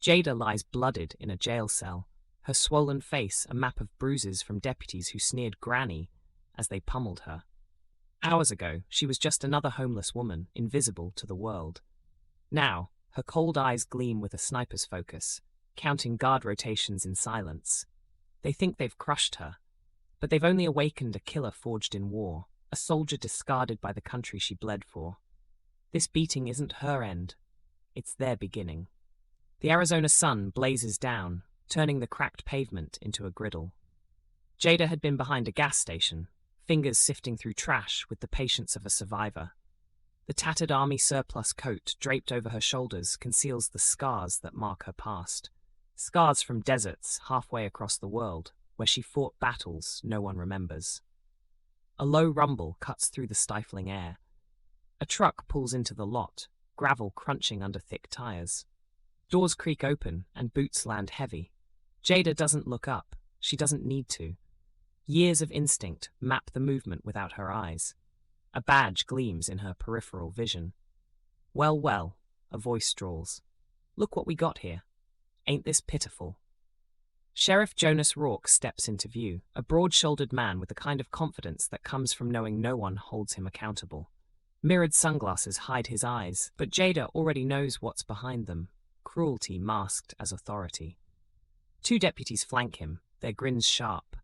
Jada lies blooded in a jail cell, her swollen face a map of bruises from deputies who sneered Granny as they pummeled her. Hours ago, she was just another homeless woman, invisible to the world. Now, her cold eyes gleam with a sniper's focus, counting guard rotations in silence. They think they've crushed her, but they've only awakened a killer forged in war, a soldier discarded by the country she bled for. This beating isn't her end, it's their beginning. The Arizona sun blazes down, turning the cracked pavement into a griddle. Jada had been behind a gas station, fingers sifting through trash with the patience of a survivor. The tattered army surplus coat draped over her shoulders conceals the scars that mark her past. Scars from deserts halfway across the world, where she fought battles no one remembers. A low rumble cuts through the stifling air. A truck pulls into the lot, gravel crunching under thick tires. Doors creak open and boots land heavy. Jada doesn't look up. She doesn't need to. Years of instinct map the movement without her eyes. A badge gleams in her peripheral vision. Well, well, a voice drawls. Look what we got here. Ain't this pitiful? Sheriff Jonas Rourke steps into view, a broad-shouldered man with the kind of confidence that comes from knowing no one holds him accountable. Mirrored sunglasses hide his eyes, but Jada already knows what's behind them. Cruelty masked as authority. Two deputies flank him, their grins sharp.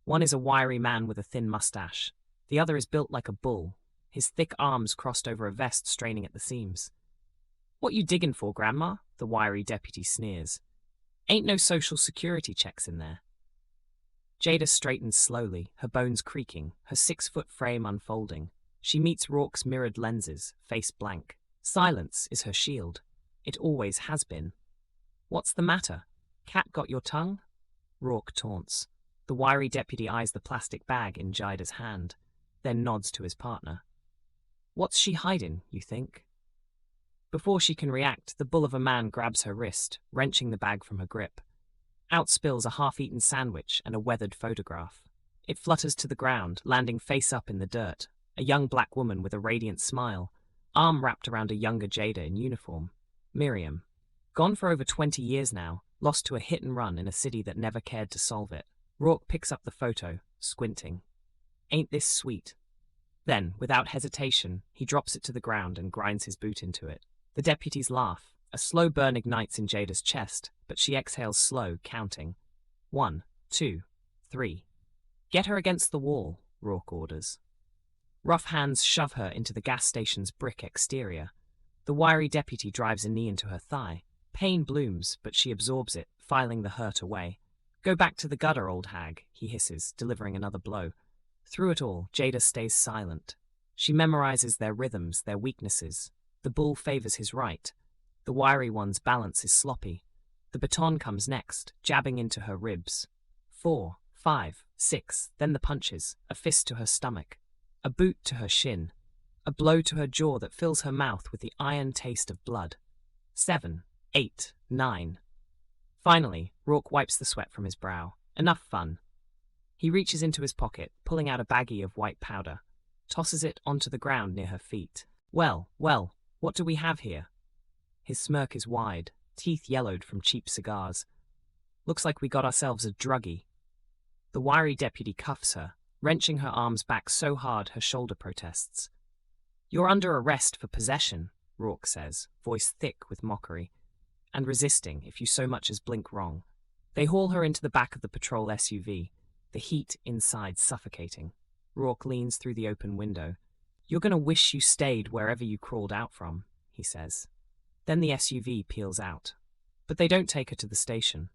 One is a wiry man with a thin mustache. The other is built like a bull, his thick arms crossed over a vest straining at the seams. "What you diggin' for, Grandma?" the wiry deputy sneers. "Ain't no social security checks in there." Jada straightens slowly, her bones creaking, her 6-foot frame unfolding. She meets Rourke's mirrored lenses, face blank. Silence is her shield. It always has been. "What's the matter? Cat got your tongue?" Rourke taunts. The wiry deputy eyes the plastic bag in Jada's hand, then nods to his partner. "What's she hiding, you think?" Before she can react, the bull of a man grabs her wrist, wrenching the bag from her grip. Out spills a half-eaten sandwich and a weathered photograph. It flutters to the ground, landing face up in the dirt. A young black woman with a radiant smile, arm wrapped around a younger Jada in uniform. Miriam. Gone for over 20 years now, lost to a hit and run in a city that never cared to solve it. Rourke picks up the photo, squinting. "Ain't this sweet?" Then, without hesitation, he drops it to the ground and grinds his boot into it. The deputies laugh. A slow burn ignites in Jada's chest, but she exhales slow, counting. 1, 2, 3. "Get her against the wall," Rourke orders. Rough hands shove her into the gas station's brick exterior. The wiry deputy drives a knee into her thigh. Pain blooms, but she absorbs it, filing the hurt away. "Go back to the gutter, old hag," he hisses, delivering another blow. Through it all, Jada stays silent. She memorizes their rhythms, their weaknesses. The bull favors his right. The wiry one's balance is sloppy. The baton comes next, jabbing into her ribs. 4, 5, 6, then the punches, a fist to her stomach, a boot to her shin, a blow to her jaw that fills her mouth with the iron taste of blood. 7, 8, 9. Finally, Rourke wipes the sweat from his brow. Enough fun. He reaches into his pocket, pulling out a baggie of white powder, tosses it onto the ground near her feet. Well, well, what do we have here?" His smirk is wide, teeth yellowed from cheap cigars. "Looks like we got ourselves a druggie." The wiry deputy cuffs her, wrenching her arms back so hard her shoulder protests. "You're under arrest for possession," Rourke says, voice thick with mockery, "and resisting if you so much as blink wrong." They haul her into the back of the patrol SUV, the heat inside suffocating. Rourke leans through the open window. "You're gonna wish you stayed wherever you crawled out from," he says. Then the SUV peels out. But they don't take her to the station.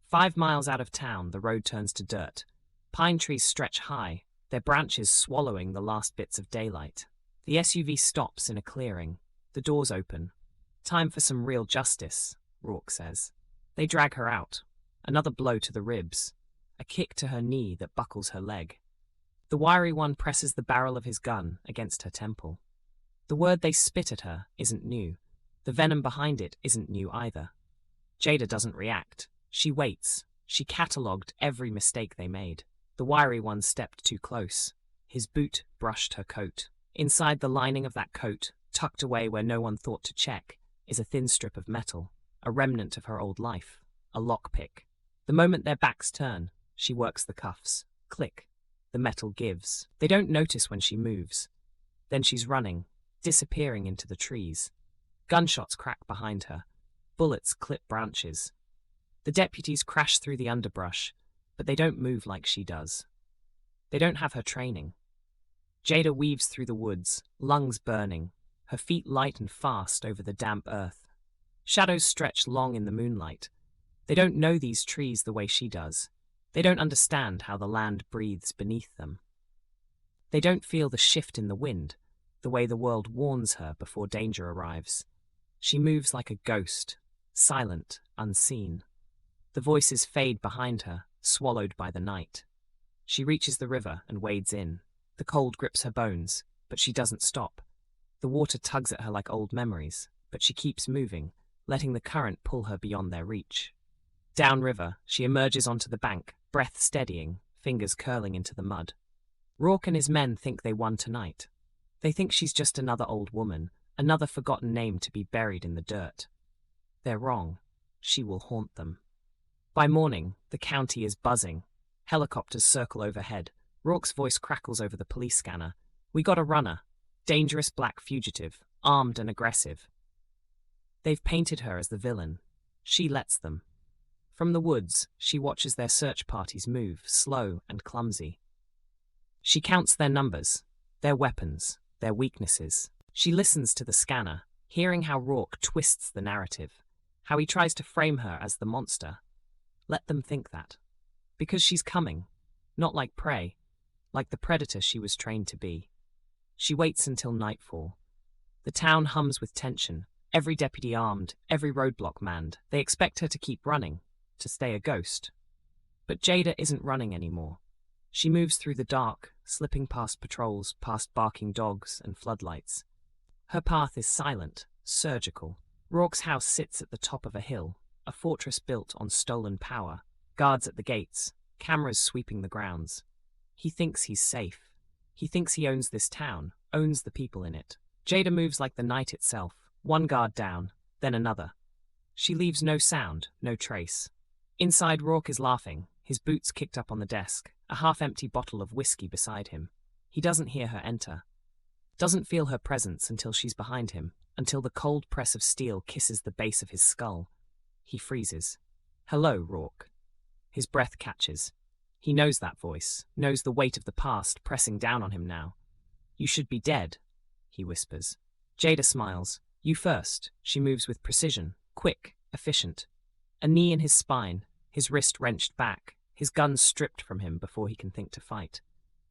5 miles out of town, the road turns to dirt. Pine trees stretch high, their branches swallowing the last bits of daylight. The SUV stops in a clearing. The doors open. "Time for some real justice," Rourke says. They drag her out. Another blow to the ribs. A kick to her knee that buckles her leg. The wiry one presses the barrel of his gun against her temple. The word they spit at her isn't new. The venom behind it isn't new either. Jada doesn't react. She waits. She catalogued every mistake they made. The wiry one stepped too close. His boot brushed her coat. Inside the lining of that coat, tucked away where no one thought to check, is a thin strip of metal. a remnant of her old life, a lockpick. The moment their backs turn, she works the cuffs. Click. The metal gives. They don't notice when she moves. Then she's running, disappearing into the trees. Gunshots crack behind her. Bullets clip branches. The deputies crash through the underbrush, but they don't move like she does. They don't have her training. Jada weaves through the woods, lungs burning, her feet light and fast over the damp earth. Shadows stretch long in the moonlight. They don't know these trees the way she does. They don't understand how the land breathes beneath them. They don't feel the shift in the wind, the way the world warns her before danger arrives. She moves like a ghost, silent, unseen. The voices fade behind her, swallowed by the night. She reaches the river and wades in. The cold grips her bones, but she doesn't stop. The water tugs at her like old memories, but she keeps moving, letting the current pull her beyond their reach. Downriver, she emerges onto the bank, breath steadying, fingers curling into the mud. Rourke and his men think they won tonight. They think she's just another old woman, another forgotten name to be buried in the dirt. They're wrong. She will haunt them. By morning, the county is buzzing. Helicopters circle overhead. Rourke's voice crackles over the police scanner. We got a runner. Dangerous black fugitive, armed and aggressive. They've painted her as the villain. She lets them. From the woods, she watches their search parties move, slow and clumsy. She counts their numbers, their weapons, their weaknesses. She listens to the scanner, hearing how Rourke twists the narrative, how he tries to frame her as the monster. Let them think that. Because she's coming, not like prey, like the predator she was trained to be. She waits until nightfall. The town hums with tension, every deputy armed, every roadblock manned. They expect her to keep running, to stay a ghost. But Jada isn't running anymore. She moves through the dark, slipping past patrols, past barking dogs and floodlights. Her path is silent, surgical. Rourke's house sits at the top of a hill, a fortress built on stolen power. Guards at the gates, cameras sweeping the grounds. He thinks he's safe. He thinks he owns this town, owns the people in it. Jada moves like the night itself, one guard down, then another. She leaves no sound, no trace. Inside, Rourke is laughing, his boots kicked up on the desk, a half-empty bottle of whiskey beside him. He doesn't hear her enter. Doesn't feel her presence until she's behind him, until the cold press of steel kisses the base of his skull. He freezes. Hello, Rourke. His breath catches. He knows that voice, knows the weight of the past pressing down on him now. You should be dead, he whispers. Jada smiles. You first. She moves with precision, quick, efficient. A knee in his spine, his wrist wrenched back, his gun stripped from him before he can think to fight.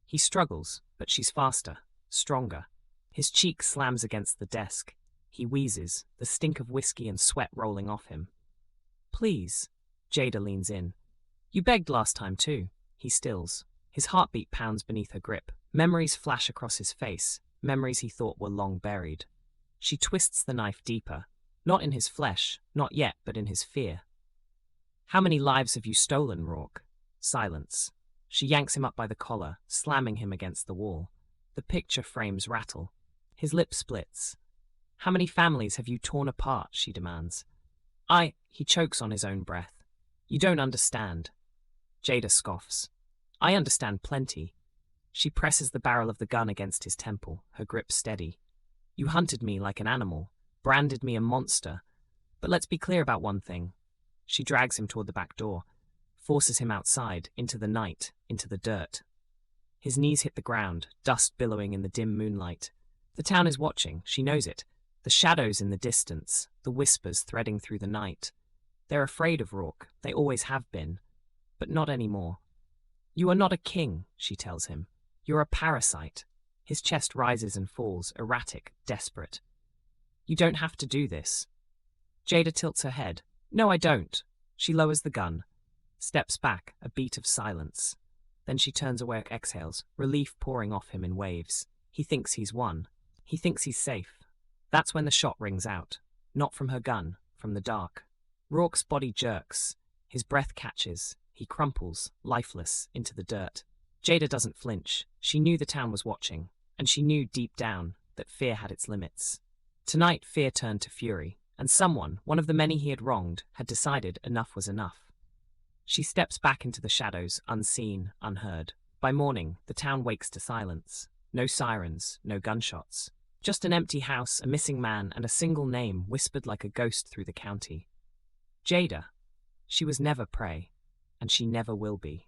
He struggles, but she's faster, stronger. His cheek slams against the desk. He wheezes, the stink of whiskey and sweat rolling off him. Please. Jada leans in. You begged last time too. He stills. His heartbeat pounds beneath her grip. Memories flash across his face, memories he thought were long buried. She twists the knife deeper, not in his flesh, not yet, but in his fear. How many lives have you stolen, Rourke? Silence. She yanks him up by the collar, slamming him against the wall. The picture frames rattle. His lip splits. How many families have you torn apart, she demands. He chokes on his own breath. You don't understand. Jada scoffs. I understand plenty. She presses the barrel of the gun against his temple, her grip steady. You hunted me like an animal, branded me a monster. But let's be clear about one thing. She drags him toward the back door, forces him outside, into the night, into the dirt. His knees hit the ground, dust billowing in the dim moonlight. The town is watching, she knows it. The shadows in the distance, the whispers threading through the night. They're afraid of Rourke, they always have been. But not anymore. You are not a king, she tells him. You're a parasite. His chest rises and falls, erratic, desperate. You don't have to do this. Jada tilts her head. No, I don't. She lowers the gun, steps back, a beat of silence. Then she turns away, exhales, relief pouring off him in waves. He thinks he's won. He thinks he's safe. That's when the shot rings out. Not from her gun, from the dark. Rourke's body jerks. His breath catches. He crumples, lifeless, into the dirt. Jada doesn't flinch. She knew the town was watching, and she knew deep down that fear had its limits. Tonight, fear turned to fury, and someone, one of the many he had wronged, had decided enough was enough. She steps back into the shadows, unseen, unheard. By morning, the town wakes to silence. No sirens, no gunshots. Just an empty house, a missing man, and a single name whispered like a ghost through the county. Jada. She was never prey, and she never will be.